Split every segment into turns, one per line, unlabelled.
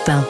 Europe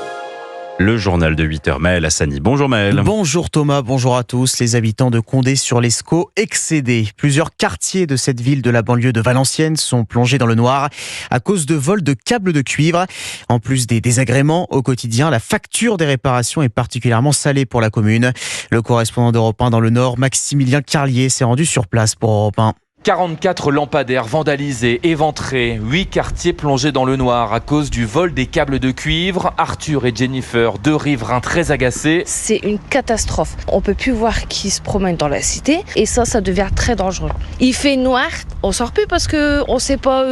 1.
Le journal de 8h, Maël Hassani. Bonjour Maël.
Bonjour Thomas, bonjour à tous. Les habitants de Condé-sur-Lescaut excédés. Plusieurs quartiers de cette ville de la banlieue de Valenciennes sont plongés dans le noir à cause de vols de câbles de cuivre. En plus des désagréments au quotidien, la facture des réparations est particulièrement salée pour la commune. Le correspondant d'Europe 1 dans le Nord, Maximilien Carlier, s'est rendu sur place pour Europe 1.
44 lampadaires vandalisés, éventrés, 8 quartiers plongés dans le noir à cause du vol des câbles de cuivre. Arthur et Jennifer, 2 riverains très agacés.
C'est une catastrophe. On peut plus voir qui se promène dans la cité et ça devient très dangereux. Il fait noir, on sort plus parce qu'on ne sait pas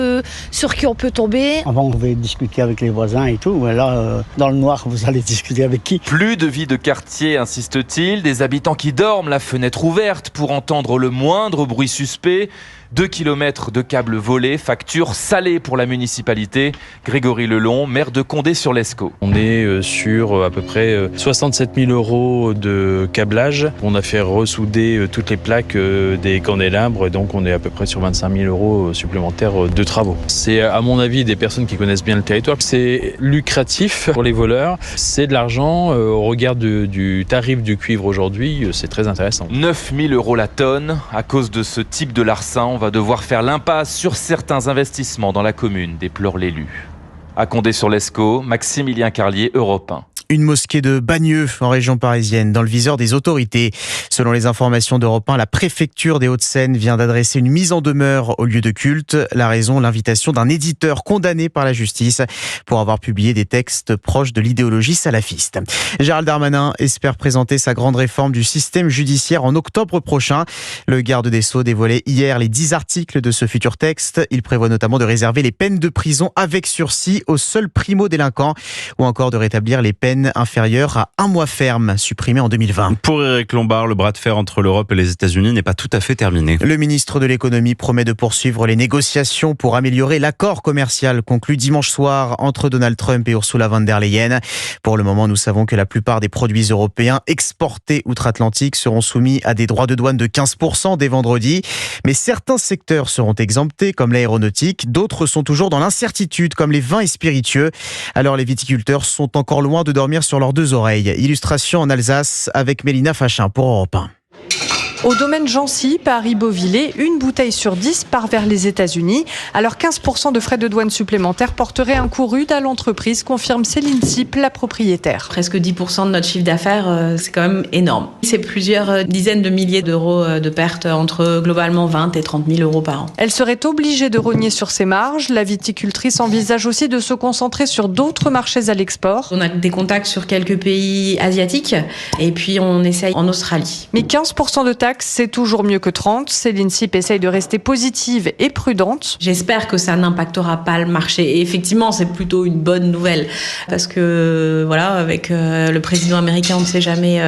sur qui on peut tomber.
Avant, on pouvait discuter avec les voisins et tout, mais là, dans le noir, vous allez discuter avec qui ?
Plus de vie de quartier, insiste-t-il. Des habitants qui dorment la fenêtre ouverte pour entendre le moindre bruit suspect. 2 kilomètres de câbles volés, facture salée pour la municipalité. Grégory Lelon, maire de Condé-sur-Lescaut.
On est sur à peu près 67 000 € de câblage. On a fait ressouder toutes les plaques des candélabres, donc on est à peu près sur 25 000 € supplémentaires de travaux. C'est à mon avis des personnes qui connaissent bien le territoire. C'est lucratif pour les voleurs, c'est de l'argent. Au regard du tarif du cuivre aujourd'hui, c'est très intéressant.
9 000 € la tonne. À cause de ce type de larcin, on va devoir faire l'impasse sur certains investissements dans la commune, déplore l'élu. À Condé-sur-Lescaut, Maximilien Carlier, Europe 1.
Une mosquée de Bagneux, en région parisienne, dans le viseur des autorités. Selon les informations d'Europe 1, la préfecture des Hauts-de-Seine vient d'adresser une mise en demeure au lieu de culte. La raison, l'invitation d'un éditeur condamné par la justice pour avoir publié des textes proches de l'idéologie salafiste. Gérald Darmanin espère présenter sa grande réforme du système judiciaire en octobre prochain. Le garde des Sceaux dévoilait hier les 10 articles de ce futur texte. Il prévoit notamment de réserver les peines de prison avec sursis aux seuls primo-délinquants ou encore de rétablir les peines inférieure à 1 mois ferme, supprimé en 2020.
Pour Éric Lombard, le bras de fer entre l'Europe et les États-Unis n'est pas tout à fait terminé.
Le ministre de l'économie promet de poursuivre les négociations pour améliorer l'accord commercial conclu dimanche soir entre Donald Trump et Ursula von der Leyen. Pour le moment, nous savons que la plupart des produits européens exportés outre-Atlantique seront soumis à des droits de douane de 15% dès vendredi. Mais certains secteurs seront exemptés, comme l'aéronautique. D'autres sont toujours dans l'incertitude, comme les vins et spiritueux. Alors les viticulteurs sont encore loin de dormir sur leurs 2 oreilles. Illustration en Alsace avec Mélina Fachin pour Europe 1.
Au domaine Jancy, Paris-Beauvillé, 1 bouteille sur 10 part vers les États-Unis. Alors 15% de frais de douane supplémentaires porteraient un coût rude à l'entreprise, confirme Céline Sipp, la propriétaire.
Presque 10% de notre chiffre d'affaires, c'est quand même énorme. C'est plusieurs dizaines de milliers d'euros de pertes entre globalement 20 et 30 000 € par an.
Elle serait obligée de rogner sur ses marges. La viticultrice envisage aussi de se concentrer sur d'autres marchés à l'export.
On a des contacts sur quelques pays asiatiques et puis on essaye en Australie.
Mais 15% de taxes, c'est toujours mieux que 30. Céline Sipp essaye de rester positive et prudente.
J'espère que ça n'impactera pas le marché. Et effectivement, c'est plutôt une bonne nouvelle. Parce que, voilà, avec le président américain, on ne sait jamais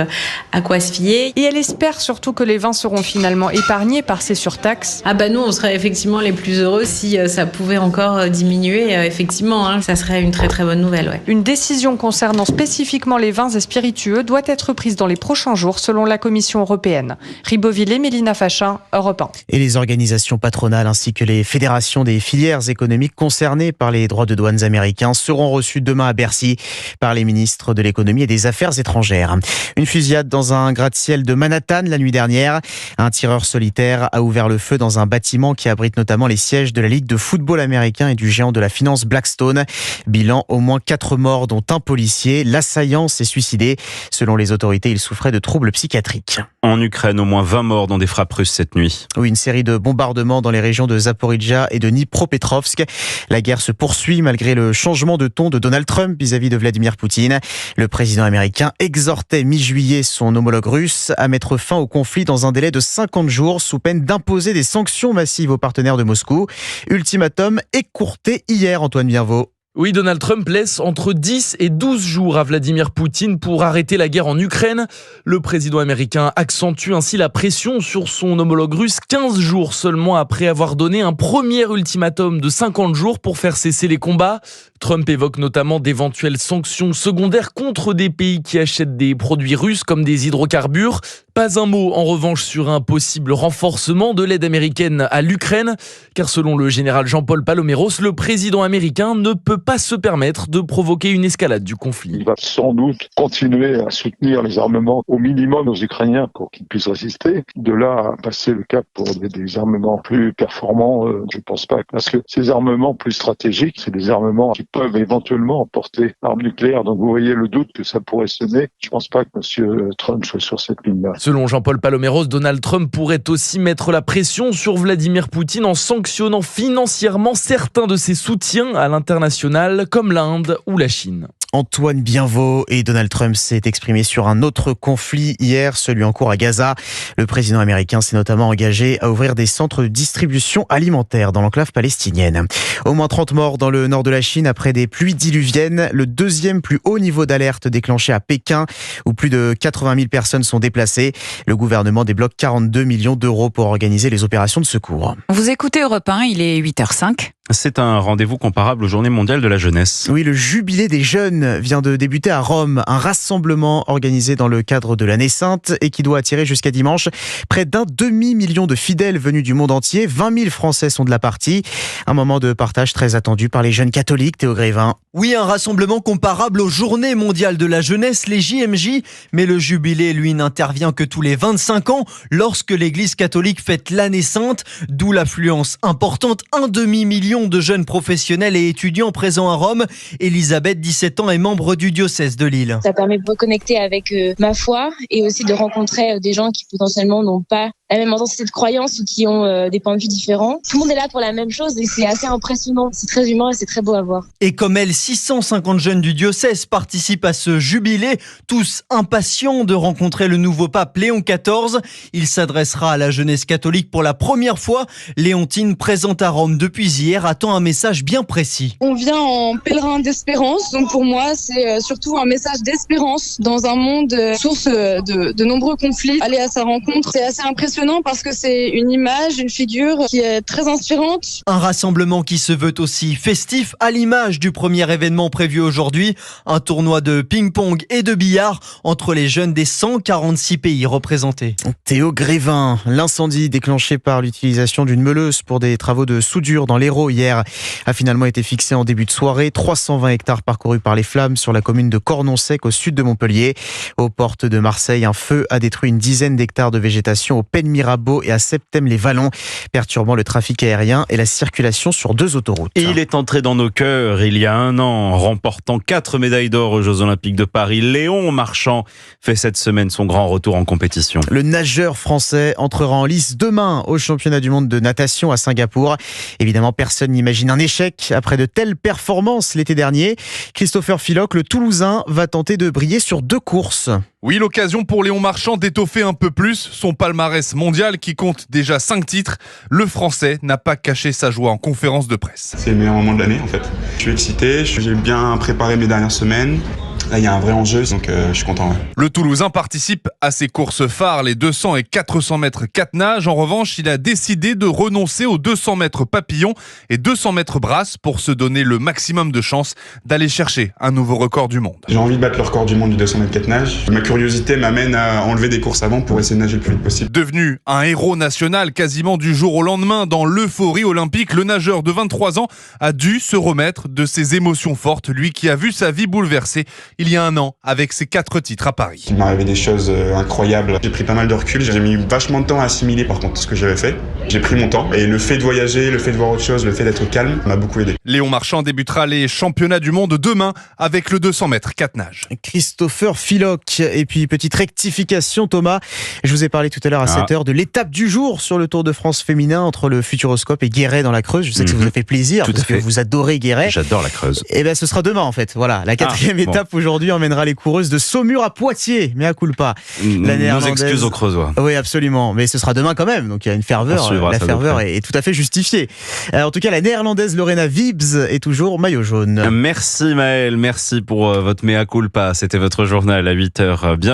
à quoi se fier.
Et elle espère surtout que les vins seront finalement épargnés par ces surtaxes.
Nous, on serait effectivement les plus heureux si ça pouvait encore diminuer. Effectivement, ça serait une très très bonne nouvelle. Ouais.
Une décision concernant spécifiquement les vins et spiritueux doit être prise dans les prochains jours, selon la Commission européenne. Beauvillé, Mélina Fachin, Europe 1.
Et les organisations patronales ainsi que les fédérations des filières économiques concernées par les droits de douane américains seront reçues demain à Bercy par les ministres de l'économie et des affaires étrangères. Une fusillade dans un gratte-ciel de Manhattan la nuit dernière. Un tireur solitaire a ouvert le feu dans un bâtiment qui abrite notamment les sièges de la Ligue de football américain et du géant de la finance Blackstone. Bilan, au moins 4 morts dont un policier. L'assaillant s'est suicidé. Selon les autorités, il souffrait de troubles psychiatriques.
En Ukraine, au moins 20 morts dans des frappes russes cette nuit.
Oui, une série de bombardements dans les régions de Zaporijjia et de Dnipropetrovsk. La guerre se poursuit malgré le changement de ton de Donald Trump vis-à-vis de Vladimir Poutine. Le président américain exhortait mi-juillet son homologue russe à mettre fin au conflit dans un délai de 50 jours sous peine d'imposer des sanctions massives aux partenaires de Moscou. Ultimatum écourté hier, Antoine Bienvaux.
Oui, Donald Trump laisse entre 10 et 12 jours à Vladimir Poutine pour arrêter la guerre en Ukraine. Le président américain accentue ainsi la pression sur son homologue russe 15 jours seulement après avoir donné un premier ultimatum de 50 jours pour faire cesser les combats. Trump évoque notamment d'éventuelles sanctions secondaires contre des pays qui achètent des produits russes comme des hydrocarbures. Pas un mot en revanche sur un possible renforcement de l'aide américaine à l'Ukraine, car selon le général Jean-Paul Paloméros, le président américain ne peut pas se permettre de provoquer une escalade du conflit.
Il va sans doute continuer à soutenir les armements au minimum aux Ukrainiens pour qu'ils puissent résister. De là à passer le cap pour des armements plus performants, je ne pense pas. Parce que ces armements plus stratégiques, c'est des armements qui peuvent éventuellement emporter l'arme nucléaire. Donc vous voyez le doute que ça pourrait semer. Je ne pense pas que M. Trump soit sur cette ligne-là.
Selon Jean-Paul Paloméros, Donald Trump pourrait aussi mettre la pression sur Vladimir Poutine en sanctionnant financièrement certains de ses soutiens à l'international, comme l'Inde ou la Chine.
Antoine Bienvaux et Donald Trump s'est exprimé sur un autre conflit hier, celui en cours à Gaza. Le président américain s'est notamment engagé à ouvrir des centres de distribution alimentaire dans l'enclave palestinienne. Au moins 30 morts dans le nord de la Chine après des pluies diluviennes. Le deuxième plus haut niveau d'alerte déclenché à Pékin, où plus de 80 000 personnes sont déplacées. Le gouvernement débloque 42 millions d'euros pour organiser les opérations de secours.
Vous écoutez Europe 1, il est 8h05.
C'est un rendez-vous comparable aux Journées mondiales de la jeunesse.
Oui, le jubilé des jeunes vient de débuter à Rome. Un rassemblement organisé dans le cadre de l'année sainte et qui doit attirer jusqu'à dimanche près d'un demi-million de fidèles venus du monde entier. 20 000 Français sont de la partie. Un moment de partage très attendu par les jeunes catholiques, Théo Grévin.
Oui, un rassemblement comparable aux Journées mondiales de la jeunesse, les JMJ. Mais le jubilé, lui, n'intervient que tous les 25 ans lorsque l'Église catholique fête l'année sainte. D'où l'affluence importante, un demi-million de jeunes professionnels et étudiants présents à Rome. Elisabeth, 17 ans, est membre du diocèse de Lille.
Ça permet de reconnecter avec ma foi et aussi de rencontrer des gens qui potentiellement n'ont pas la même intensité de croyance ou qui ont des points de vue différents. Tout le monde est là pour la même chose et c'est assez impressionnant. C'est très humain et c'est très beau à voir.
Et comme elle, 650 jeunes du diocèse participent à ce jubilé, tous impatients de rencontrer le nouveau pape Léon XIV. Il s'adressera à la jeunesse catholique pour la première fois. Léontine, présente à Rome depuis hier, attend un message bien précis.
On vient en pèlerin d'espérance, donc pour moi c'est surtout un message d'espérance dans un monde source de nombreux conflits. Aller à sa rencontre, c'est assez impressionnant parce que c'est une image, une figure qui est très inspirante.
Un rassemblement qui se veut aussi festif à l'image du premier événement prévu aujourd'hui, un tournoi de ping-pong et de billard entre les jeunes des 146 pays représentés.
Théo Grévin, l'incendie déclenché par l'utilisation d'une meuleuse pour des travaux de soudure dans l'Hérault hier a finalement été fixé en début de soirée. 320 hectares parcourus par les flammes sur la commune de Cornon-Sec au sud de Montpellier. Aux portes de Marseille, un feu a détruit une dizaine d'hectares de végétation au Pen Mirabeau et à Septem-les-Vallons, perturbant le trafic aérien et la circulation sur 2 autoroutes.
Et il est entré dans nos cœurs il y a un an, remportant 4 médailles d'or aux Jeux Olympiques de Paris. Léon Marchand fait cette semaine son grand retour en compétition.
Le nageur français entrera en lice demain au championnat du monde de natation à Singapour. Évidemment, personne n'imagine un échec après de telles performances l'été dernier. Christopher Filoc, le Toulousain, va tenter de briller sur 2 courses.
Oui, l'occasion pour Léon Marchand d'étoffer un peu plus son palmarès mondial qui compte déjà 5 titres. Le Français n'a pas caché sa joie en conférence de presse.
C'est le meilleur moment de l'année en fait. Je suis excité, j'ai bien préparé mes dernières semaines. Là, il y a un vrai enjeu, donc je suis content. Ouais.
Le Toulousain participe à ses courses phares, les 200 et 400 mètres 4 nages. En revanche, il a décidé de renoncer aux 200 mètres papillon et 200 mètres brasse pour se donner le maximum de chances d'aller chercher un nouveau record du monde.
J'ai envie de battre le record du monde du 200 mètres 4 nages. Ma curiosité m'amène à enlever des courses avant pour essayer de nager le plus vite possible.
Devenu un héros national quasiment du jour au lendemain dans l'euphorie olympique, le nageur de 23 ans a dû se remettre de ses émotions fortes, lui qui a vu sa vie bouleversée il y a un an avec ses 4 titres à Paris.
Il m'est arrivé des choses incroyables. J'ai pris pas mal de recul. J'ai mis vachement de temps à assimiler par contre ce que j'avais fait. J'ai pris mon temps et le fait de voyager, le fait de voir autre chose, le fait d'être calme m'a beaucoup aidé.
Léon Marchand débutera les championnats du monde demain avec le 200 mètres 4 nages.
Christopher Filoc. Et puis petite rectification Thomas, je vous ai parlé tout à l'heure à 7h de l'étape du jour sur le Tour de France féminin entre le Futuroscope et Guéret dans la Creuse. Je sais que ça vous a fait plaisir parce que vous adorez Guéret.
J'adore la Creuse.
Et bien ce sera demain en fait. Voilà, la 4e étape aujourd'hui emmènera les coureuses de Saumur à Poitiers, mais à culpa.
La néerlandaise. Nos excuses aux Creusois.
Oui, absolument, mais ce sera demain quand même, donc il y a une ferveur. La ferveur est tout à fait justifiée. En tout cas, la néerlandaise Lorena Wiebes est toujours maillot jaune.
Merci Maël, merci pour votre mea culpa. C'était votre journal à 8h. Bienvenue.